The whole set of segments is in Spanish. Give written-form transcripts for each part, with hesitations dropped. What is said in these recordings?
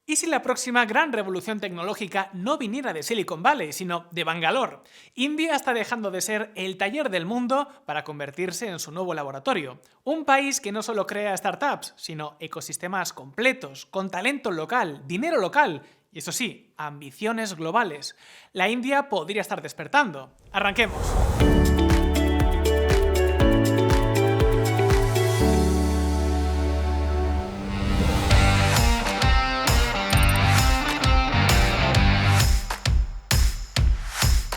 ¿Y si la próxima gran revolución tecnológica no viniera de Silicon Valley, sino de Bangalore? India está dejando de ser el taller del mundo para convertirse en su nuevo laboratorio. Un país que no solo crea startups, sino ecosistemas completos, con talento local, dinero local y, eso sí, ambiciones globales. La India podría estar despertando. Arranquemos.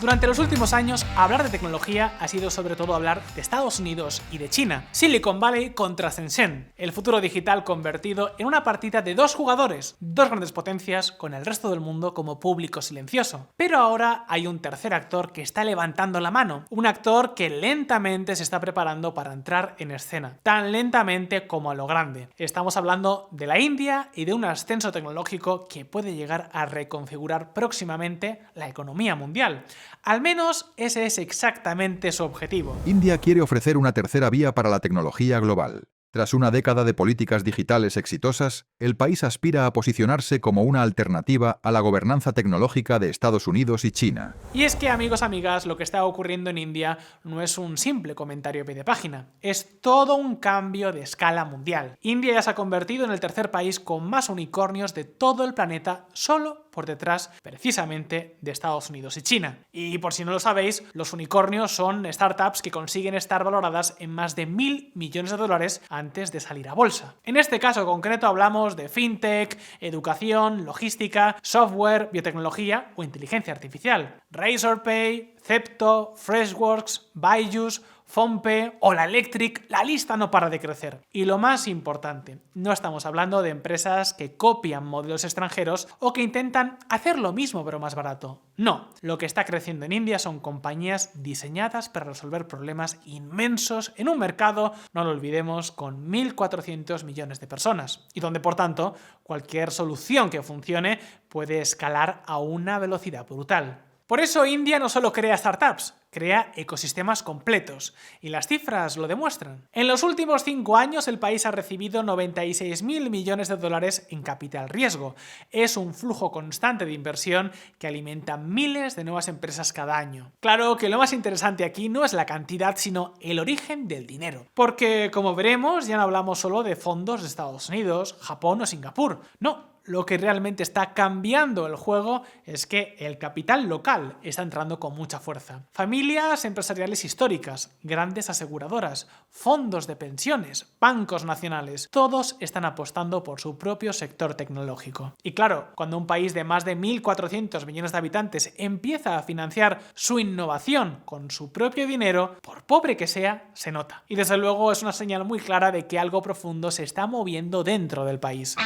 Durante los últimos años, hablar de tecnología ha sido sobre todo hablar de Estados Unidos y de China. Silicon Valley contra Shenzhen, el futuro digital convertido en una partida de dos jugadores, dos grandes potencias con el resto del mundo como público silencioso. Pero ahora hay un tercer actor que está levantando la mano, un actor que lentamente se está preparando para entrar en escena, tan lentamente como a lo grande. Estamos hablando de la India y de un ascenso tecnológico que puede llegar a reconfigurar próximamente la economía mundial. Al menos ese es exactamente su objetivo. India quiere ofrecer una tercera vía para la tecnología global. Tras una década de políticas digitales exitosas, el país aspira a posicionarse como una alternativa a la gobernanza tecnológica de Estados Unidos y China. Y es que, amigos, amigas, lo que está ocurriendo en India no es un simple comentario a pie de página, es todo un cambio de escala mundial. India ya se ha convertido en el tercer país con más unicornios de todo el planeta, solo por detrás, precisamente, de Estados Unidos y China. Y por si no lo sabéis, los unicornios son startups que consiguen estar valoradas en más de $1.000 millones antes de salir a bolsa. En este caso concreto hablamos de fintech, educación, logística, software, biotecnología o inteligencia artificial. Razorpay, Zepto, Freshworks, Byju's, PhonePe o la Electric, la lista no para de crecer. Y lo más importante, no estamos hablando de empresas que copian modelos extranjeros o que intentan hacer lo mismo pero más barato. No, lo que está creciendo en India son compañías diseñadas para resolver problemas inmensos en un mercado, no lo olvidemos, con 1.400 millones de personas y donde, por tanto, cualquier solución que funcione puede escalar a una velocidad brutal. Por eso India no solo crea startups, crea ecosistemas completos, y las cifras lo demuestran. En los últimos 5 años el país ha recibido 96.000 millones de dólares en capital riesgo. Es un flujo constante de inversión que alimenta miles de nuevas empresas cada año. Claro que lo más interesante aquí no es la cantidad, sino el origen del dinero. Porque, como veremos, ya no hablamos solo de fondos de Estados Unidos, Japón o Singapur. No. Lo que realmente está cambiando el juego es que el capital local está entrando con mucha fuerza. Familias empresariales históricas, grandes aseguradoras, fondos de pensiones, bancos nacionales, todos están apostando por su propio sector tecnológico. Y claro, cuando un país de más de 1.400 millones de habitantes empieza a financiar su innovación con su propio dinero, por pobre que sea, se nota. Y desde luego es una señal muy clara de que algo profundo se está moviendo dentro del país.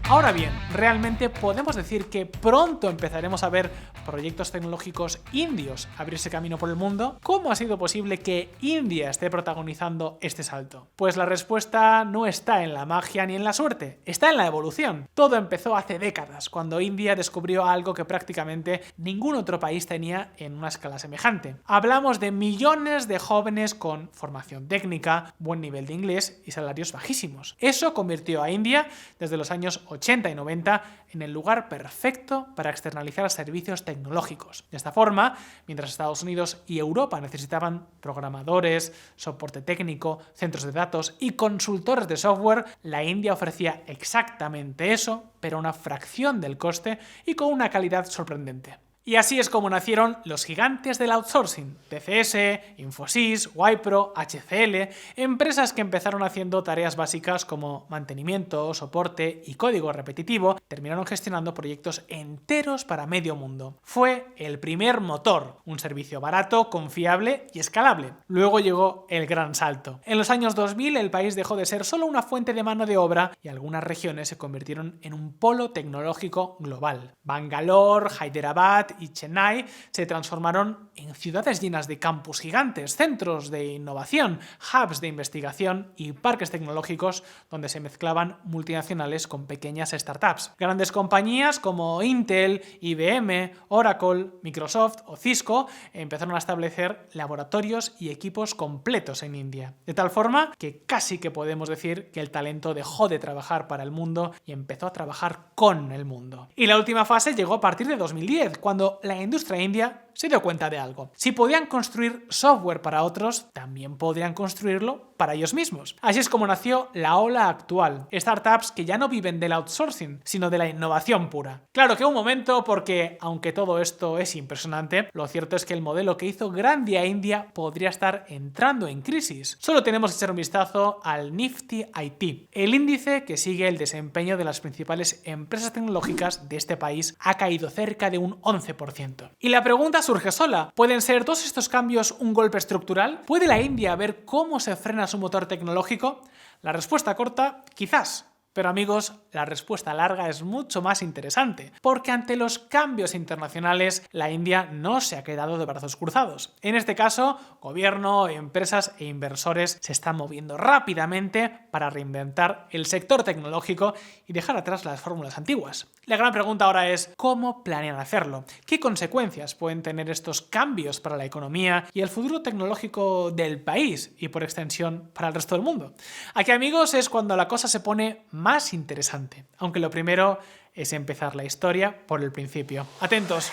Ahora bien, realmente podemos decir que pronto empezaremos a ver proyectos tecnológicos indios abrirse camino por el mundo. ¿Cómo ha sido posible que India esté protagonizando este salto? Pues la respuesta no está en la magia ni en la suerte, está en la evolución. Todo empezó hace décadas, cuando India descubrió algo que prácticamente ningún otro país tenía en una escala semejante. Hablamos de millones de jóvenes con formación técnica, buen nivel de inglés y salarios bajísimos. Eso convirtió a India, desde los años 80 y 90, en el lugar perfecto para externalizar servicios tecnológicos. De esta forma, mientras Estados Unidos y Europa necesitaban programadores, soporte técnico, centros de datos y consultores de software, la India ofrecía exactamente eso, pero a una fracción del coste y con una calidad sorprendente. Y así es como nacieron los gigantes del outsourcing, TCS, Infosys, Wipro, HCL, empresas que empezaron haciendo tareas básicas como mantenimiento, soporte y código repetitivo, terminaron gestionando proyectos enteros para medio mundo. Fue el primer motor, un servicio barato, confiable y escalable. Luego llegó el gran salto. En los años 2000 el país dejó de ser solo una fuente de mano de obra y algunas regiones se convirtieron en un polo tecnológico global. Bangalore, Hyderabad y Chennai se transformaron en ciudades llenas de campus gigantes, centros de innovación, hubs de investigación y parques tecnológicos donde se mezclaban multinacionales con pequeñas startups. Grandes compañías como Intel, IBM, Oracle, Microsoft o Cisco empezaron a establecer laboratorios y equipos completos en India. De tal forma que casi que podemos decir que el talento dejó de trabajar para el mundo y empezó a trabajar con el mundo. Y la última fase llegó a partir de 2010, cuando la industria india se dio cuenta de algo. Si podían construir software para otros, también podrían construirlo para ellos mismos. Así es como nació la ola actual. Startups que ya no viven del outsourcing, sino de la innovación pura. Claro que un momento, porque aunque todo esto es impresionante, lo cierto es que el modelo que hizo grande a India podría estar entrando en crisis. Solo tenemos que echar un vistazo al Nifty IT. El índice que sigue el desempeño de las principales empresas tecnológicas de este país ha caído cerca de un 11%. Y la pregunta surge sola. ¿Pueden ser todos estos cambios un golpe estructural? ¿Puede la India ver cómo se frena su motor tecnológico? La respuesta corta, quizás. Pero amigos, la respuesta larga es mucho más interesante, porque ante los cambios internacionales, la India no se ha quedado de brazos cruzados. En este caso, gobierno, empresas e inversores se están moviendo rápidamente para reinventar el sector tecnológico y dejar atrás las fórmulas antiguas. La gran pregunta ahora es, ¿cómo planean hacerlo? ¿Qué consecuencias pueden tener estos cambios para la economía y el futuro tecnológico del país y, por extensión, para el resto del mundo? Aquí, amigos, es cuando la cosa se pone más interesante, aunque lo primero es empezar la historia por el principio. ¡Atentos!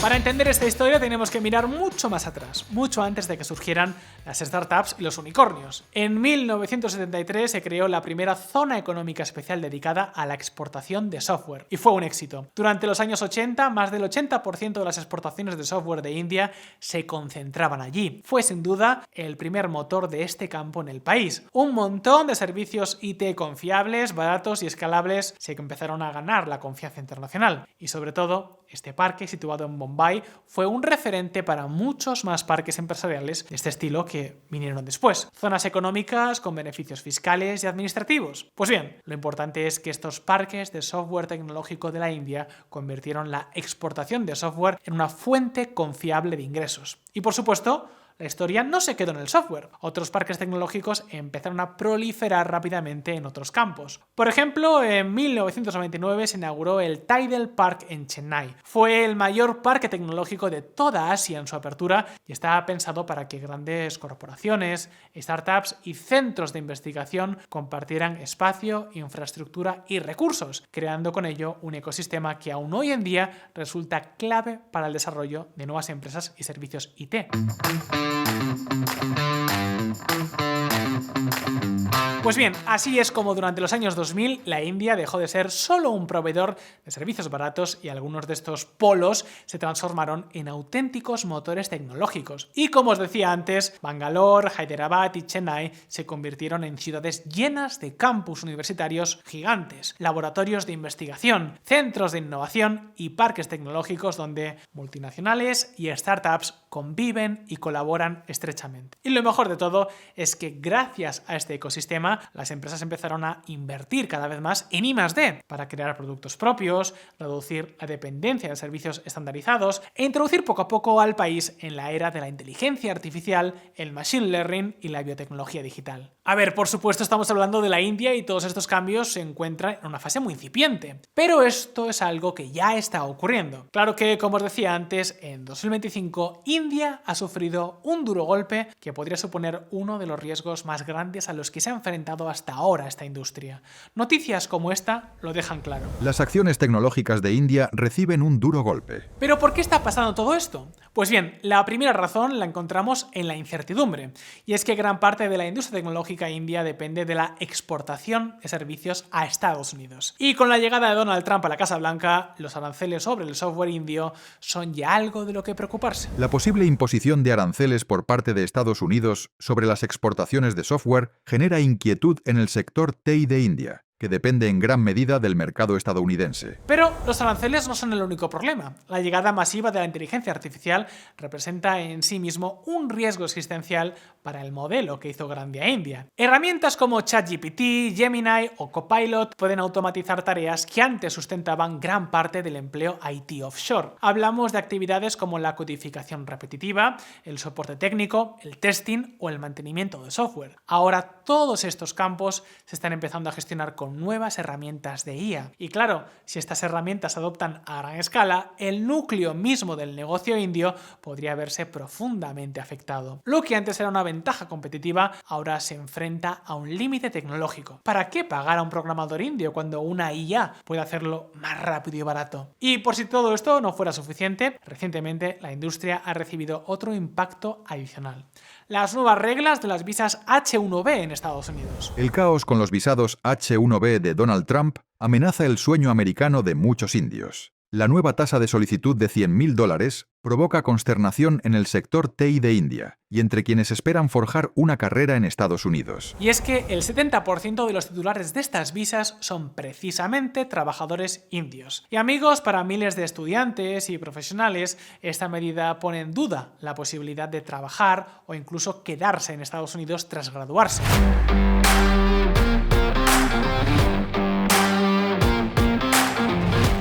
Para entender esta historia tenemos que mirar mucho más atrás, mucho antes de que surgieran las startups y los unicornios. En 1973 se creó la primera zona económica especial dedicada a la exportación de software y fue un éxito. Durante los años 80, más del 80% de las exportaciones de software de India se concentraban allí. Fue sin duda el primer motor de este campo en el país. Un montón de servicios IT confiables, baratos y escalables se empezaron a ganar la confianza internacional. Y sobre todo, este parque situado en Bombay fue un referente para muchos más parques empresariales de este estilo que vinieron después. Zonas económicas con beneficios fiscales y administrativos. Pues bien, lo importante es que estos parques de software tecnológico de la India convirtieron la exportación de software en una fuente confiable de ingresos. Y por supuesto, la historia no se quedó en el software. Otros parques tecnológicos empezaron a proliferar rápidamente en otros campos. Por ejemplo, en 1999 se inauguró el Tidal Park en Chennai. Fue el mayor parque tecnológico de toda Asia en su apertura y estaba pensado para que grandes corporaciones, startups y centros de investigación compartieran espacio, infraestructura y recursos, creando con ello un ecosistema que aún hoy en día resulta clave para el desarrollo de nuevas empresas y servicios IT. Pues bien, así es como durante los años 2000 la India dejó de ser solo un proveedor de servicios baratos y algunos de estos polos se transformaron en auténticos motores tecnológicos. Y como os decía antes, Bangalore, Hyderabad y Chennai se convirtieron en ciudades llenas de campus universitarios gigantes, laboratorios de investigación, centros de innovación y parques tecnológicos donde multinacionales y startups conviven y colaboran estrechamente. Y lo mejor de todo es que gracias a este ecosistema las empresas empezaron a invertir cada vez más en I+D para crear productos propios, reducir la dependencia de servicios estandarizados e introducir poco a poco al país en la era de la inteligencia artificial, el machine learning y la biotecnología digital. A ver, por supuesto estamos hablando de la India y todos estos cambios se encuentran en una fase muy incipiente, pero esto es algo que ya está ocurriendo. Claro que, como os decía antes, en 2025 India ha sufrido un duro golpe que podría suponer uno de los riesgos más grandes a los que se ha enfrentado hasta ahora esta industria. Noticias como esta lo dejan claro. Las acciones tecnológicas de India reciben un duro golpe. ¿Pero por qué está pasando todo esto? Pues bien, la primera razón la encontramos en la incertidumbre, y es que gran parte de la industria tecnológica india depende de la exportación de servicios a Estados Unidos. Y con la llegada de Donald Trump a la Casa Blanca, los aranceles sobre el software indio son ya algo de lo que preocuparse. La posible imposición de aranceles por parte de Estados Unidos sobre las exportaciones de software genera inquietud en el sector TI de India. que depende en gran medida del mercado estadounidense. Pero los aranceles no son el único problema. La llegada masiva de la inteligencia artificial representa en sí mismo un riesgo existencial para el modelo que hizo grande a India. Herramientas como ChatGPT, Gemini o Copilot pueden automatizar tareas que antes sustentaban gran parte del empleo IT offshore. Hablamos de actividades como la codificación repetitiva, el soporte técnico, el testing o el mantenimiento de software. Ahora todos estos campos se están empezando a gestionar con nuevas herramientas de IA. Y claro, si estas herramientas se adoptan a gran escala, el núcleo mismo del negocio indio podría verse profundamente afectado. Lo que antes era una ventaja competitiva, ahora se enfrenta a un límite tecnológico. ¿Para qué pagar a un programador indio cuando una IA puede hacerlo más rápido y barato? Y por si todo esto no fuera suficiente, recientemente la industria ha recibido otro impacto adicional: las nuevas reglas de las visas H-1B en Estados Unidos. El caos con los visados H-1B de Donald Trump amenaza el sueño americano de muchos indios. La nueva tasa de solicitud de $100.000 provoca consternación en el sector TI de India y entre quienes esperan forjar una carrera en Estados Unidos. Y es que el 70% de los titulares de estas visas son precisamente trabajadores indios. Y amigos, para miles de estudiantes y profesionales, esta medida pone en duda la posibilidad de trabajar o incluso quedarse en Estados Unidos tras graduarse.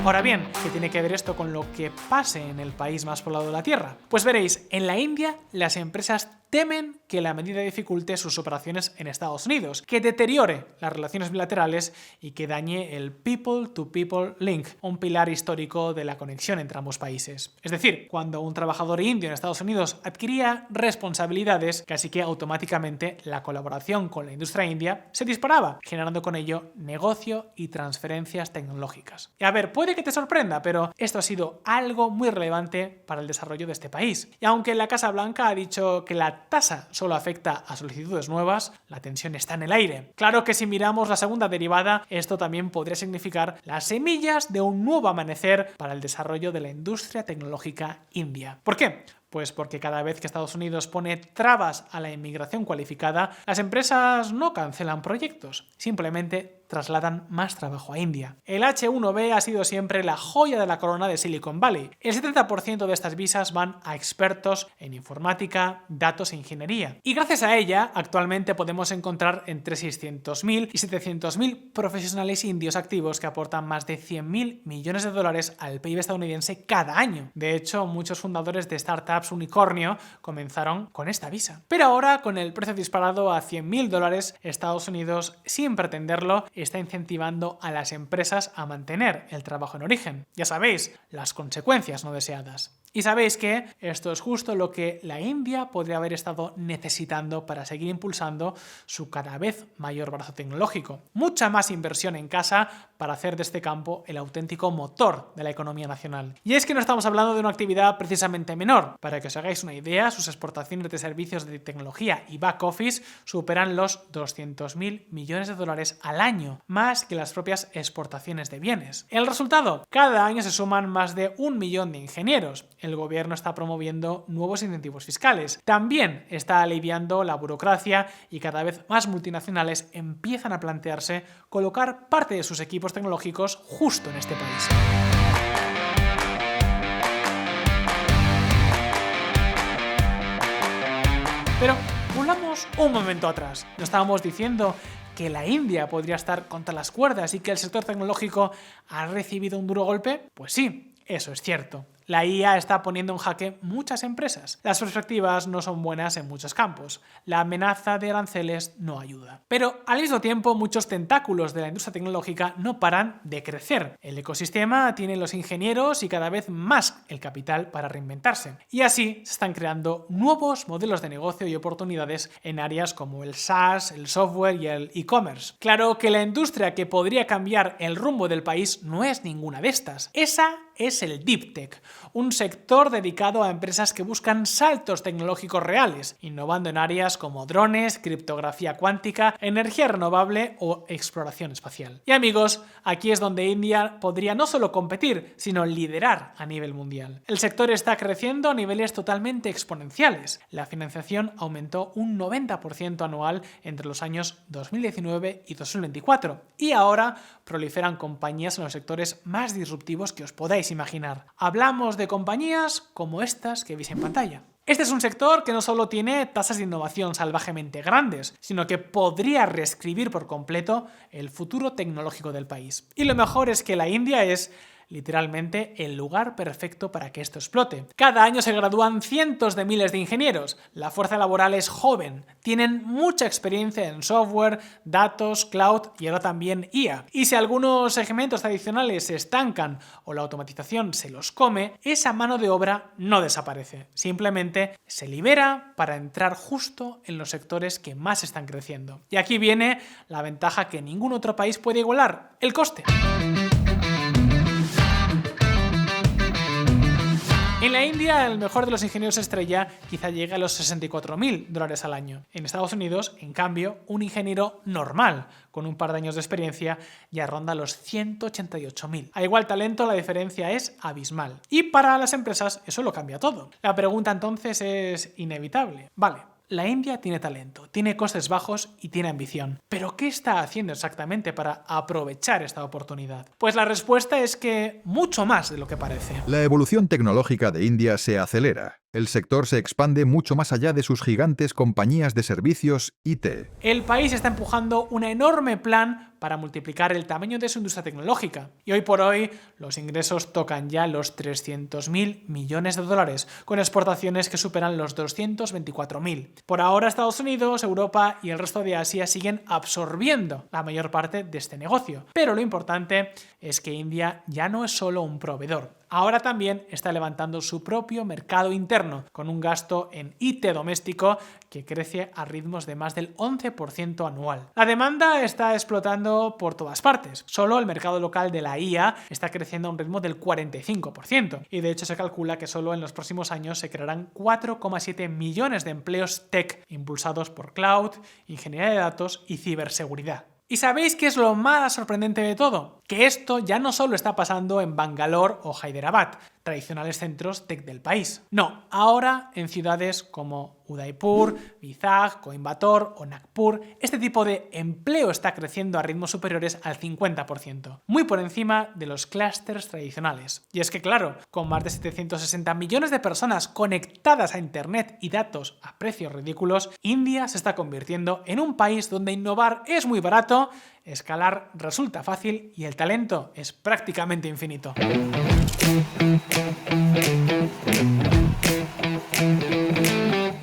Ahora bien, ¿qué tiene que ver esto con lo que pase en el país más poblado de la Tierra? Pues veréis, en la India las empresas temen que la medida dificulte sus operaciones en Estados Unidos, que deteriore las relaciones bilaterales y que dañe el People-to-People Link, un pilar histórico de la conexión entre ambos países. Es decir, cuando un trabajador indio en Estados Unidos adquiría responsabilidades, casi que automáticamente la colaboración con la industria india se disparaba, generando con ello negocio y transferencias tecnológicas. Y a ver, puede que te sorprenda, pero esto ha sido algo muy relevante para el desarrollo de este país. Y aunque la Casa Blanca ha dicho que la tasa solo afecta a solicitudes nuevas, la tensión está en el aire. Claro que si miramos la segunda derivada, esto también podría significar las semillas de un nuevo amanecer para el desarrollo de la industria tecnológica india. ¿Por qué? Pues porque cada vez que Estados Unidos pone trabas a la inmigración cualificada, las empresas no cancelan proyectos, simplemente trasladan más trabajo a India. El H-1B ha sido siempre la joya de la corona de Silicon Valley. El 70% de estas visas van a expertos en informática, datos e ingeniería. Y gracias a ella, actualmente podemos encontrar entre 600.000 y 700.000 profesionales indios activos que aportan más de $100.000 millones al PIB estadounidense cada año. De hecho, muchos fundadores de startups unicornio comenzaron con esta visa. Pero ahora, con el precio disparado a $100.000, Estados Unidos, sin pretenderlo, está incentivando a las empresas a mantener el trabajo en origen. Ya sabéis, las consecuencias no deseadas. Y sabéis que esto es justo lo que la India podría haber estado necesitando para seguir impulsando su cada vez mayor brazo tecnológico. Mucha más inversión en casa para hacer de este campo el auténtico motor de la economía nacional. Y es que no estamos hablando de una actividad precisamente menor. Para que os hagáis una idea, sus exportaciones de servicios de tecnología y back office superan los $200.000 millones al año, más que las propias exportaciones de bienes. El resultado, cada año se suman más de 1 millón de ingenieros. El gobierno está promoviendo nuevos incentivos fiscales. También está aliviando la burocracia y cada vez más multinacionales empiezan a plantearse colocar parte de sus equipos tecnológicos justo en este país. Pero volvamos un momento atrás. ¿No estábamos diciendo que la India podría estar contra las cuerdas y que el sector tecnológico ha recibido un duro golpe? Pues sí, eso es cierto. La IA está poniendo en jaque muchas empresas. Las perspectivas no son buenas en muchos campos. La amenaza de aranceles no ayuda. Pero al mismo tiempo, muchos tentáculos de la industria tecnológica no paran de crecer. El ecosistema tiene los ingenieros y cada vez más el capital para reinventarse. Y así se están creando nuevos modelos de negocio y oportunidades en áreas como el SaaS, el software y el e-commerce. Claro que la industria que podría cambiar el rumbo del país no es ninguna de estas. Esa es el Deep Tech, un sector dedicado a empresas que buscan saltos tecnológicos reales, innovando en áreas como drones, criptografía cuántica, energía renovable o exploración espacial. Y amigos, aquí es donde India podría no solo competir, sino liderar a nivel mundial. El sector está creciendo a niveles totalmente exponenciales. La financiación aumentó un 90% anual entre los años 2019 y 2024 y ahora proliferan compañías en los sectores más disruptivos que os podáis imaginar. Hablamos de compañías como estas que veis en pantalla. Este es un sector que no solo tiene tasas de innovación salvajemente grandes, sino que podría reescribir por completo el futuro tecnológico del país. Y lo mejor es que la India es literalmente el lugar perfecto para que esto explote. Cada año se gradúan cientos de miles de ingenieros, la fuerza laboral es joven, tienen mucha experiencia en software, datos, cloud y ahora también IA. Y si algunos segmentos tradicionales se estancan o la automatización se los come, esa mano de obra no desaparece, simplemente se libera para entrar justo en los sectores que más están creciendo. Y aquí viene la ventaja que ningún otro país puede igualar, el coste. En la India, el mejor de los ingenieros estrella quizá llegue a los $64.000 al año. En Estados Unidos, en cambio, un ingeniero normal, con un par de años de experiencia, ya ronda los 188.000. A igual talento, la diferencia es abismal. Y para las empresas, eso lo cambia todo. La pregunta entonces es inevitable. Vale. La India tiene talento, tiene costes bajos y tiene ambición. ¿Pero qué está haciendo exactamente para aprovechar esta oportunidad? Pues la respuesta es que mucho más de lo que parece. La evolución tecnológica de India se acelera. El sector se expande mucho más allá de sus gigantes compañías de servicios IT. El país está empujando un enorme plan para multiplicar el tamaño de su industria tecnológica. Y hoy por hoy los ingresos tocan ya los $300.000 millones, con exportaciones que superan los 224.000. Por ahora Estados Unidos, Europa y el resto de Asia siguen absorbiendo la mayor parte de este negocio. Pero lo importante es que India ya no es solo un proveedor. Ahora también está levantando su propio mercado interno, con un gasto en IT doméstico que crece a ritmos de más del 11% anual. La demanda está explotando por todas partes. Solo el mercado local de la IA está creciendo a un ritmo del 45%. Y de hecho se calcula que solo en los próximos años se crearán 4,7 millones de empleos tech impulsados por cloud, ingeniería de datos y ciberseguridad. ¿Y sabéis qué es lo más sorprendente de todo? Que esto ya no solo está pasando en Bangalore o Hyderabad, tradicionales centros tech del país. No, ahora en ciudades como Udaipur, Vizag, Coimbatore o Nagpur, este tipo de empleo está creciendo a ritmos superiores al 50%, muy por encima de los clústeres tradicionales. Y es que claro, con más de 760 millones de personas conectadas a Internet y datos a precios ridículos, India se está convirtiendo en un país donde innovar es muy barato, escalar resulta fácil y el talento es prácticamente infinito.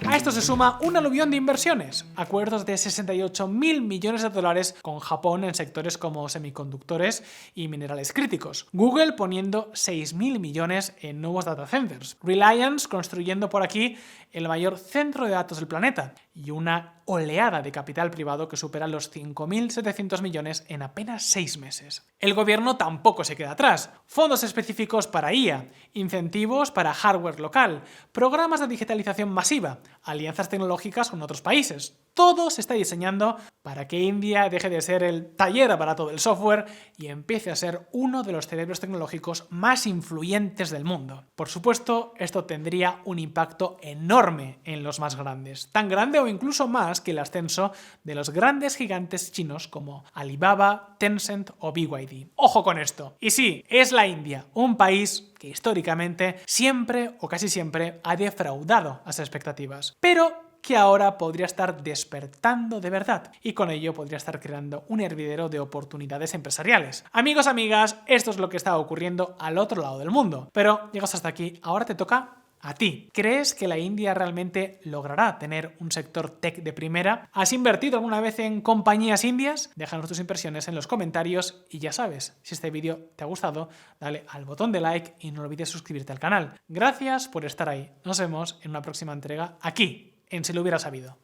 A esto se suma un aluvión de inversiones, acuerdos de $68.000 millones con Japón en sectores como semiconductores y minerales críticos, Google poniendo 6.000 millones en nuevos data centers, Reliance construyendo por aquí el mayor centro de datos del planeta y una oleada de capital privado que supera los 5.700 millones en apenas 6 meses. El gobierno tampoco se queda atrás. Fondos específicos para IA, incentivos para hardware local, programas de digitalización masiva, alianzas tecnológicas con otros países. Todo se está diseñando para que India deje de ser el taller barato del software y empiece a ser uno de los cerebros tecnológicos más influyentes del mundo. Por supuesto, esto tendría un impacto enorme en los más grandes, tan grande o incluso más que el ascenso de los grandes gigantes chinos como Alibaba, Tencent o BYD. ¡Ojo con esto! Y sí, es la India, un país que históricamente siempre o casi siempre ha defraudado las expectativas, pero que ahora podría estar despertando de verdad y con ello podría estar creando un hervidero de oportunidades empresariales. Amigos, amigas, esto es lo que está ocurriendo al otro lado del mundo. Pero llegas hasta aquí, ahora te toca a ti. ¿Crees que la India realmente logrará tener un sector tech de primera? ¿Has invertido alguna vez en compañías indias? Déjanos tus impresiones en los comentarios y ya sabes, si este vídeo te ha gustado, dale al botón de like y no olvides suscribirte al canal. Gracias por estar ahí. Nos vemos en una próxima entrega aquí, en Si lo hubiera sabido.